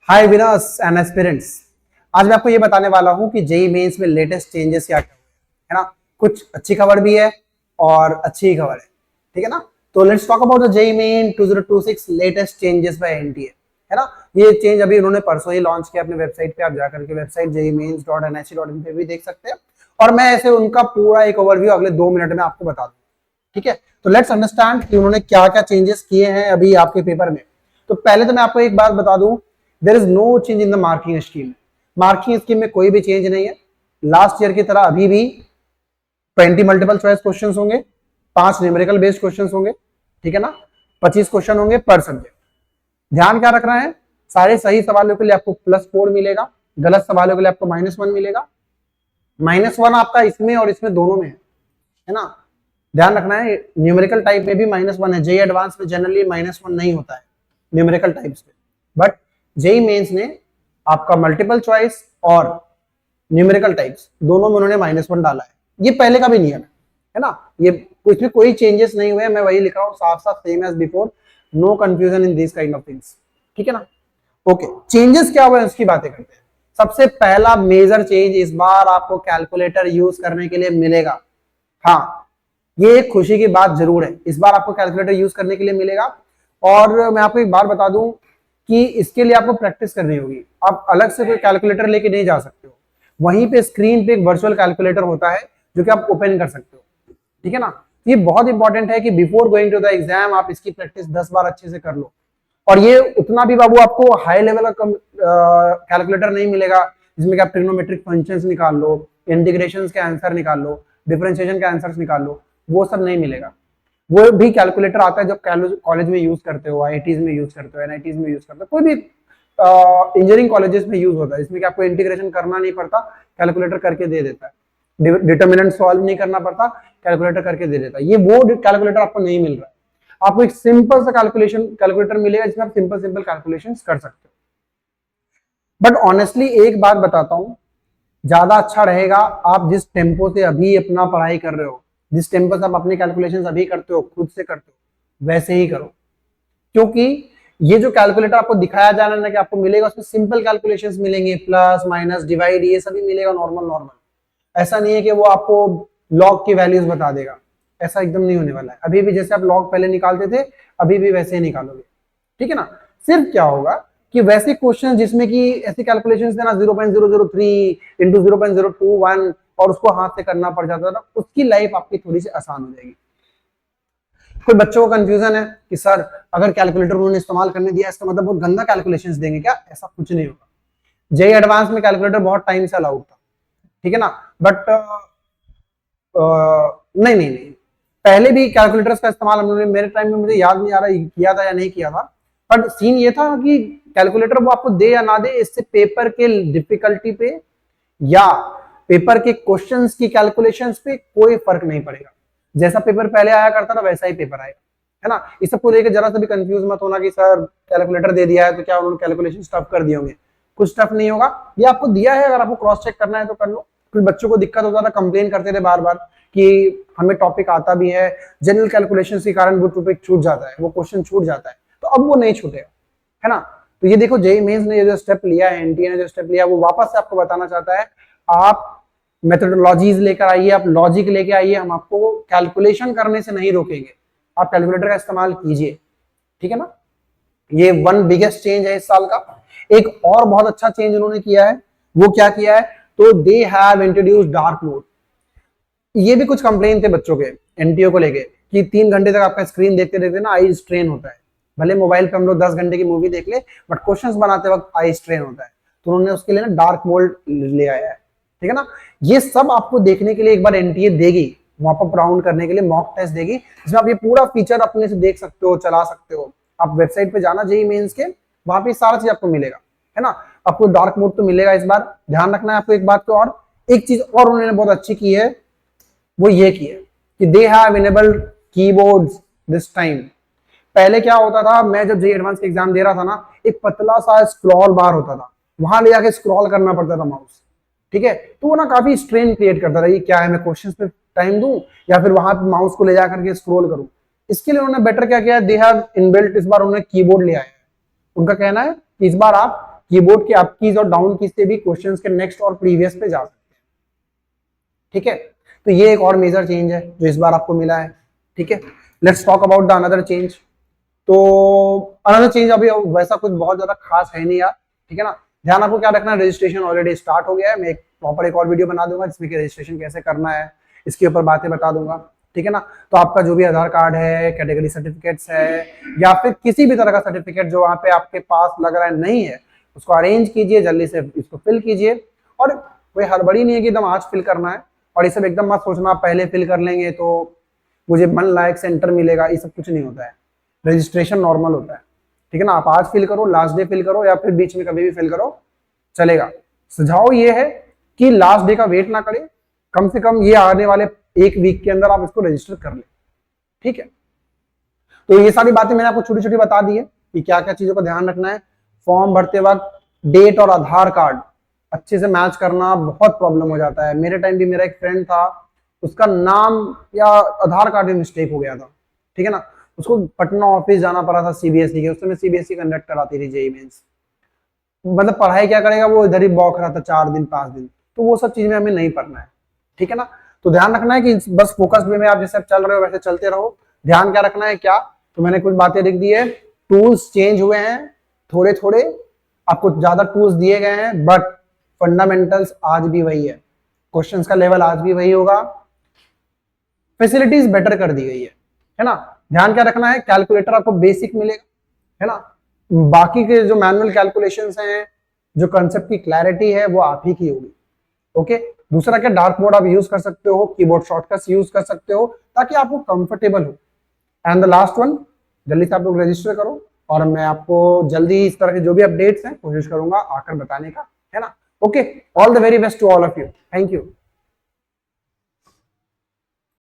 Hi winners and aspirants. आज मैं आपको ये बताने वाला हूँ कि जेई मेंस में लेटेस्ट चेंजेस क्या क्या हुए है ना। कुछ अच्छी खबर भी है और अच्छी खबर है, ठीक है ना। तो let's talk about the JEE Main 2026 latest changes by NTA, है ना। ये चेंज अभी उन्होंने परसों ही लॉन्च किया अपने वेबसाइट पे। आप जाकर के वेबसाइट jemains.nhc.in पे भी देख सकते हैं और मैं ऐसे उनका पूरा एक ओवरव्यू अगले 2 मिनट में आपको बता दूंगा, ठीक है। तो लेट्स अंडरस्टैंड कि उन्होंने क्या क्या चेंजेस किए हैं अभी आपके पेपर में। तो पहले तो मैं आपको एक बात बता दूं, there is no change in the marking scheme. Marking scheme में कोई भी चेंज नहीं है। लास्ट ईयर की तरह अभी भी 20 मल्टीपल चॉइस क्वेश्चंस होंगे, 5 न्यूमेरिकल बेस्ड क्वेश्चंस होंगे, ठीक है ना। 25 क्वेश्चन होंगे पर सब्जेक्ट। ध्यान क्या रखना है, सारे सही सवालों के लिए आपको +4 मिलेगा, गलत सवालों के लिए आपको -1 मिलेगा। -1 आपका इसमें और इसमें दोनों में है ना। ध्यान रखना है, न्यूमेरिकल टाइप में भी -1 है। जेई एडवांस में जनरली -1 नहीं होता है न्यूमेरिकल टाइप्स में, बट जेई मेंस ने आपका मल्टीपल चॉइस और न्यूमेरिकल टाइप्स दोनों में उन्होंने -1 डाला है। ये पहले का भी नियम है ना। ये कुछ भी कोई चेंजेस नहीं हुए, मैं वही लिख रहा हूँ साफ साफ, same as before, no confusion in this kind of things, ठीक है ना। ओके, चेंजेस क्या हुए उसकी बातें करते हैं। सबसे पहला मेजर चेंज, इस बार आपको कैलकुलेटर यूज करने के लिए मिलेगा। हाँ, ये एक खुशी की बात जरूर है, इस बार आपको कैलकुलेटर यूज करने के लिए मिलेगा। और मैं आपको एक बात बता दूं कि इसके लिए आपको प्रैक्टिस करनी होगी। आप अलग से कोई कैलकुलेटर लेके नहीं जा सकते हो। वहीं पे स्क्रीन पे एक वर्चुअल कैलकुलेटर होता है जो कि आप ओपन कर सकते हो, ठीक है ना। ये बहुत इंपॉर्टेंट है कि before going to the exam आप इसकी प्रैक्टिस 10 बार अच्छे से कर लो। और ये उतना भी बाबू आपको हाई लेवल का कैलकुलेटर नहीं मिलेगा जिसमें कि आप ट्रिग्नोमेट्रिक फंक्शंस निकाल लो, इंटीग्रेशंस के आंसर निकाल लो, डिफरेंशिएशन के आंसर्स निकाल लो, वो सब नहीं मिलेगा। वो भी कैलकुलेटर आता है जब कॉलेज में यूज करते हो, आईआईटीज में यूज करते हो, एनआईटीज में यूज करते हो, कोई भी इंजीनियरिंग कॉलेजेस में यूज होता है, इसमें कि आपको इंटीग्रेशन करना नहीं पड़ता, कैलकुलेटर करके दे देता है। डिटर्मिनेंट सॉल्व नहीं करना पड़ता, कैलकुलेटर करके दे देता है। ये वो कैलकुलेटर आपको नहीं मिल रहा है। आपको एक सिंपल सा कैलकुलेटर मिलेगा जिसमें आप सिंपल सिंपल कैलकुलेशन कर सकते हो। बट ऑनेस्टली एक बात बताता हूं, ज्यादा अच्छा रहेगा आप जिस टेम्पो से अभी अपना पढ़ाई कर रहे हो, जिस टेम्पो से आप अपने कैलकुलेशंस अभी करते हो, खुद से करते हो, वैसे ही करो। क्योंकि ये जो कैलकुलेटर आपको दिखाया जा रहा है ना कि आपको मिलेगा, उसमें सिंपल कैलकुलेशंस मिलेंगे, प्लस माइनस डिवाइड, ये सभी मिलेगा नॉर्मल नॉर्मल। ऐसा नहीं है कि वो आपको लॉग की वैल्यूज बता देगा, ऐसा एकदम नहीं होने वाला है। अभी भी जैसे आप लॉग पहले निकालते थे, अभी भी वैसे ही निकालोगे, ठीक है ना। सिर्फ क्या होगा कि वैसे क्वेश्चन जिसमें कि ऐसे कैलकुलेशंस थे ना 0.003 इंटू 0.021 और उसको हाथ से करना पड़ जाता था, उसकी लाइफ आपकी थोड़ी सी आसान हो जाएगी। कोई बच्चों को कंफ्यूजन है कि सर अगर कैलकुलेटर उन्होंने इस्तेमाल करने दिया इसका मतलब बहुत गंदा कैलकुलेशंस देंगे क्या? ऐसा कुछ नहीं होगा। जेई एडवांस में कैलकुलेटर बहुत टाइम से अलाउड था, ठीक है ना। बट नहीं नहीं नहीं, पहले भी कैलकुलेटर्स का इस्तेमाल हम लोगों ने, मेरे टाइम में मुझे याद नहीं आ रहा किया था या नहीं किया था। बट सीन ये था कि कैलकुलेटर वो आपको दे या ना दे, इससे पेपर के डिफिकल्टी पे या पेपर के क्वेश्चंस की कैलकुलेशंस पे कोई फर्क नहीं पड़ेगा। जैसा पेपर पहले आया करता था वैसा ही पेपर आएगा, है ना। इस सबको लेकर जरा सा भी कंफ्यूज मत होना कि सर कैलकुलेटर दे दिया है तो क्या उन्होंने कैलकुलेशन टफ कर दिए होंगे। कुछ टफ नहीं होगा, ये आपको दिया है, अगर आपको क्रॉस चेक करना है तो कर लो। कुछ बच्चों को दिक्कत होता था, कंप्लेन करते थे बार बार कि हमें टॉपिक आता भी है, जनरल कैलकुलेशन के कारण वो टॉपिक छूट जाता है, वो क्वेश्चन छूट जाता है, तो अब वो नहीं छूटेगा, है ना। तो ये देखो जेईई मेंस ने जो स्टेप लिया है, एनटीए ने जो स्टेप लिया, वो वापस से आपको बताना चाहता है आप मेथोडोलॉजीज लेकर आइए, आप लॉजिक लेके आइए, हम आपको कैलकुलेशन करने से नहीं रोकेंगे, आप कैलकुलेटर का इस्तेमाल कीजिए, ठीक है ना। ये वन बिगेस्ट चेंज है इस साल का। एक और बहुत अच्छा चेंज उन्होंने किया है, वो क्या किया है, तो they have introduced dark mode. ये भी कुछ कंप्लेन थे बच्चों के एनटीओ को लेके कि 3 घंटे तक आपका स्क्रीन देखते देखते ना आई स्ट्रेन होता है। भले मोबाइल पे हम लोग 10 घंटे की मूवी देख ले, बट क्वेश्चंस बनाते वक्त आई स्ट्रेन होता है, तो उन्होंने उसके लिए ना डार्क मोड ले आया है, ठीक है ना। ये सब आपको देखने के लिए एक बार एनटीए देगी, मॉप अप राउंड करने के लिए मॉक टेस्ट देगी, जिसमें आप ये पूरा फीचर अपने से देख सकते हो, चला सकते हो। आप वेबसाइट पे जाना जेईई मेंस के, वहां पे सारा चीज आपको मिलेगा, है ना। आपको डार्क मोड तो मिलेगा इस बार। ध्यान रखना है आपको एक बात को, और एक चीज और उन्होंने बहुत अच्छी की है, वो ये की है कि they have enabled keyboards this time. पहले क्या होता था, मैं जब जेईई एडवांस का एग्जाम दे रहा था ना, एक पतला सा स्क्रॉल बार होता था, वहां ले जाके स्क्रॉल करना पड़ता था माउस, ठीक है। तो वो ना काफी स्ट्रेन क्रिएट करता था, ये क्या है, मैं क्वेश्चंस पे टाइम दूं या फिर वहां पे माउस को ले जाकर के स्क्रॉल करूं। इसके लिए उन्होंने बेटर क्या किया, दे हैव इनबिल्ट, इस बार उन्होंने कीबोर्ड ले आया है। उनका कहना है कि इस बार आप कीबोर्ड के अप कीज और डाउन कीज से भी क्वेश्चंस के नेक्स्ट और प्रीवियस पे जा सकते हैं। ठीक है, तो ये एक और मेजर चेंज है जो इस बार आपको मिला है। ठीक है, let's talk about the another change. तो अनदर चेंज अभी वैसा कुछ बहुत ज्यादा खास है नहीं यार। ठीक है ना, ध्यान आपको क्या रखना है, रजिस्ट्रेशन ऑलरेडी स्टार्ट हो गया है। मैं एक प्रॉपर एक और वीडियो बना दूंगा जिसमें कि रजिस्ट्रेशन कैसे करना है इसके ऊपर बातें बता दूंगा। ठीक है ना, तो आपका जो भी आधार कार्ड है, कैटेगरी सर्टिफिकेट्स है, या फिर किसी भी तरह का सर्टिफिकेट जो वहां पे आपके पास लग रहा है नहीं है, उसको अरेंज कीजिए, जल्दी से इसको फिल कीजिए। और कोई हड़बड़ी नहीं है कि एकदम आज फिल करना है, और ये सब एकदम मत सोचना पहले फिल कर लेंगे तो मुझे मन लायक सेंटर मिलेगा, ये सब कुछ नहीं होता है। रजिस्ट्रेशन नॉर्मल होता है। ठीक है ना, आप आज फिल करो, लास्ट डे फिल करो, या फिर बीच में कभी भी फिल करो, चलेगा। सुझाव ये है कि लास्ट डे का वेट ना करें, कम से कम ये आने वाले एक वीक के अंदर आप इसको रजिस्टर कर ले। ठीक है, तो ये सारी बातें मैंने आपको छोटी छोटी बता दी है कि क्या क्या चीजों का ध्यान रखना है। फॉर्म भरते वक्त डेट और आधार कार्ड अच्छे से मैच करना बहुत प्रॉब्लम हो जाता है। मेरे टाइम भी मेरा एक फ्रेंड था, उसका नाम या आधार कार्ड में मिस्टेक हो गया था। ठीक है ना, उसको पटना ऑफिस जाना पड़ा था सीबीएसई के, उस समय सीबीएसई कंडक्ट कराती थी जेईई मेंस। मतलब पढ़ाई क्या करेगा वो, इधर ही बौख रहा था 4 दिन 5 दिन। तो वो सब चीज में हमें नहीं पढ़ना है। ठीक है ना, तो ध्यान रखना है कि बस फोकस वे में आप जैसे चल रहे हो वैसे चलते रहो। ध्यान क्या रखना है, क्या तो मैंने कुछ बातें लिख दी है। टूल्स चेंज हुए हैं थोड़े थोड़े, आपको ज्यादा टूल्स दिए गए हैं, बट फंडामेंटल्स आज भी वही है, क्वेश्चंस का लेवल आज भी वही होगा, फैसिलिटीज बेटर कर दी गई है ना। ध्यान क्या रखना है, कैलकुलेटर आपको बेसिक मिलेगा, है ना। बाकी के जो मैनुअल कैलकुलेशंस हैं, जो कंसेप्ट की क्लैरिटी है, वो आप ही की होगी। ओके, दूसरा क्या, डार्क मोड आप यूज कर सकते हो, कीबोर्ड शॉर्टकट्स यूज कर सकते हो ताकि आपको कंफर्टेबल हो। एंड द लास्ट वन, जल्दी से आप लोग रजिस्टर करो, और मैं आपको जल्दी इस तरह के जो भी अपडेट्स हैं कोशिश करूंगा आकर बताने का, है ना। Okay, all the very best to all of you, thank you.